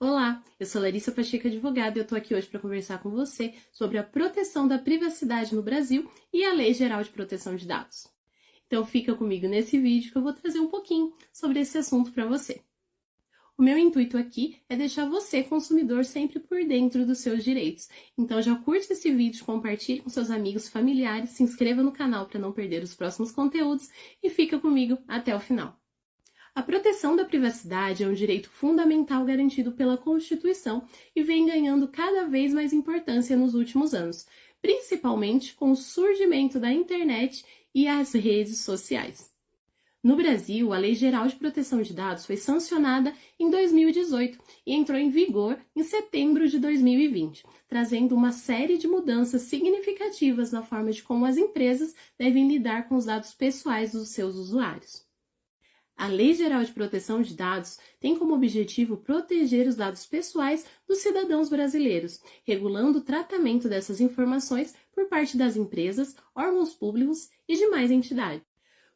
Olá, eu sou Larissa Pacheco, advogada, e eu tô aqui hoje para conversar com você sobre a proteção da privacidade no Brasil e a Lei Geral de Proteção de Dados. Então fica comigo nesse vídeo que eu vou trazer um pouquinho sobre esse assunto para você. O meu intuito aqui é deixar você, consumidor, sempre por dentro dos seus direitos. Então já curte esse vídeo, compartilhe com seus amigos, familiares, se inscreva no canal para não perder os próximos conteúdos e fica comigo até o final. A proteção da privacidade é um direito fundamental garantido pela Constituição e vem ganhando cada vez mais importância nos últimos anos, principalmente com o surgimento da internet e as redes sociais. No Brasil, a Lei Geral de Proteção de Dados foi sancionada em 2018 e entrou em vigor em setembro de 2020, trazendo uma série de mudanças significativas na forma de como as empresas devem lidar com os dados pessoais dos seus usuários. A Lei Geral de Proteção de Dados tem como objetivo proteger os dados pessoais dos cidadãos brasileiros, regulando o tratamento dessas informações por parte das empresas, órgãos públicos e demais entidades.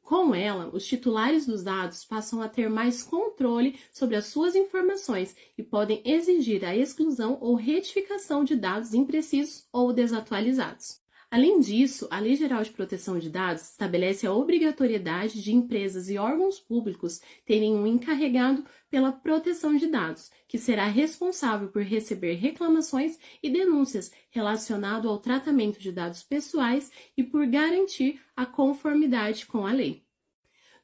Com ela, os titulares dos dados passam a ter mais controle sobre as suas informações e podem exigir a exclusão ou retificação de dados imprecisos ou desatualizados. Além disso, a Lei Geral de Proteção de Dados estabelece a obrigatoriedade de empresas e órgãos públicos terem um encarregado pela proteção de dados, que será responsável por receber reclamações e denúncias relacionadas ao tratamento de dados pessoais e por garantir a conformidade com a lei.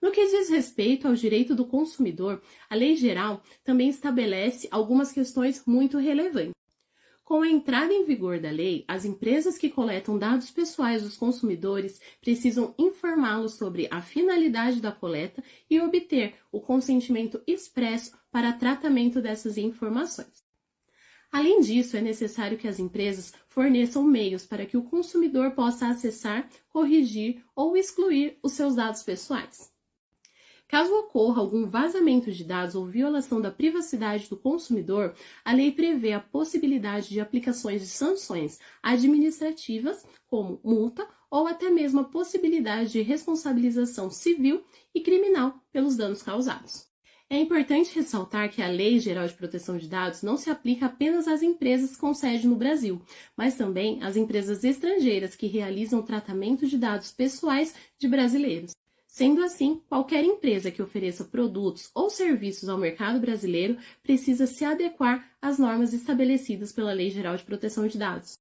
No que diz respeito ao direito do consumidor, a Lei Geral também estabelece algumas questões muito relevantes. Com a entrada em vigor da lei, as empresas que coletam dados pessoais dos consumidores precisam informá-los sobre a finalidade da coleta e obter o consentimento expresso para tratamento dessas informações. Além disso, é necessário que as empresas forneçam meios para que o consumidor possa acessar, corrigir ou excluir os seus dados pessoais. Caso ocorra algum vazamento de dados ou violação da privacidade do consumidor, a lei prevê a possibilidade de aplicações de sanções administrativas, como multa, ou até mesmo a possibilidade de responsabilização civil e criminal pelos danos causados. É importante ressaltar que a Lei Geral de Proteção de Dados não se aplica apenas às empresas com sede no Brasil, mas também às empresas estrangeiras que realizam tratamento de dados pessoais de brasileiros. Sendo assim, qualquer empresa que ofereça produtos ou serviços ao mercado brasileiro precisa se adequar às normas estabelecidas pela Lei Geral de Proteção de Dados.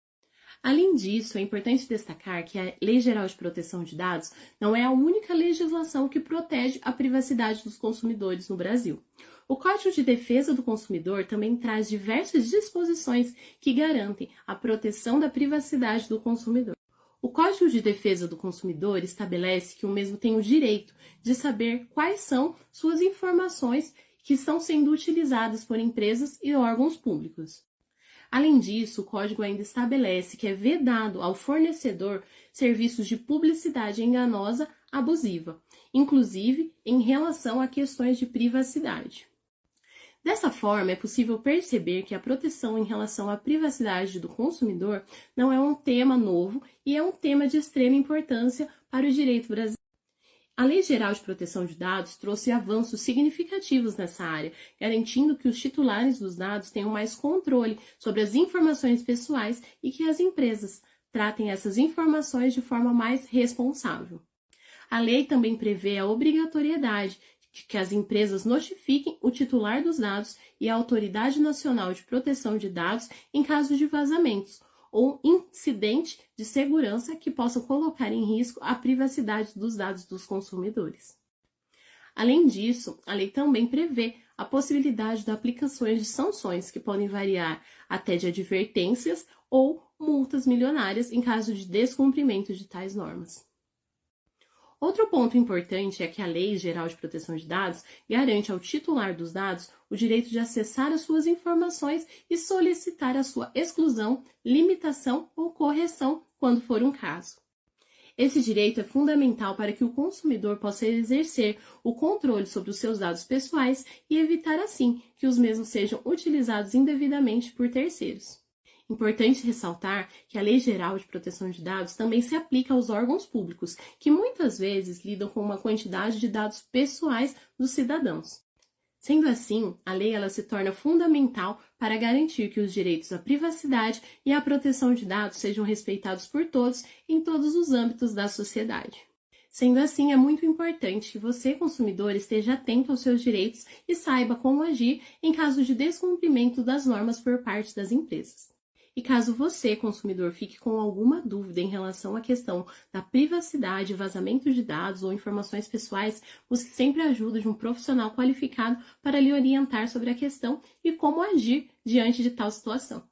Além disso, é importante destacar que a Lei Geral de Proteção de Dados não é a única legislação que protege a privacidade dos consumidores no Brasil. O Código de Defesa do Consumidor também traz diversas disposições que garantem a proteção da privacidade do consumidor. O Código de Defesa do Consumidor estabelece que o mesmo tem o direito de saber quais são suas informações que estão sendo utilizadas por empresas e órgãos públicos. Além disso, o Código ainda estabelece que é vedado ao fornecedor serviços de publicidade enganosa abusiva, inclusive em relação a questões de privacidade. Dessa forma, é possível perceber que a proteção em relação à privacidade do consumidor não é um tema novo e é um tema de extrema importância para o direito brasileiro. A Lei Geral de Proteção de Dados trouxe avanços significativos nessa área, garantindo que os titulares dos dados tenham mais controle sobre as informações pessoais e que as empresas tratem essas informações de forma mais responsável. A lei também prevê a obrigatoriedade de que as empresas notifiquem o titular dos dados e a Autoridade Nacional de Proteção de Dados em caso de vazamentos ou incidente de segurança que possam colocar em risco a privacidade dos dados dos consumidores. Além disso, a lei também prevê a possibilidade de aplicações de sanções que podem variar até de advertências ou multas milionárias em caso de descumprimento de tais normas. Outro ponto importante é que a Lei Geral de Proteção de Dados garante ao titular dos dados o direito de acessar as suas informações e solicitar a sua exclusão, limitação ou correção quando for um caso. Esse direito é fundamental para que o consumidor possa exercer o controle sobre os seus dados pessoais e evitar, assim, que os mesmos sejam utilizados indevidamente por terceiros. Importante ressaltar que a Lei Geral de Proteção de Dados também se aplica aos órgãos públicos, que muitas vezes lidam com uma quantidade de dados pessoais dos cidadãos. Sendo assim, a lei ela se torna fundamental para garantir que os direitos à privacidade e à proteção de dados sejam respeitados por todos em todos os âmbitos da sociedade. Sendo assim, é muito importante que você, consumidor, esteja atento aos seus direitos e saiba como agir em caso de descumprimento das normas por parte das empresas. E caso você, consumidor, fique com alguma dúvida em relação à questão da privacidade, vazamento de dados ou informações pessoais, busque sempre a ajuda de um profissional qualificado para lhe orientar sobre a questão e como agir diante de tal situação.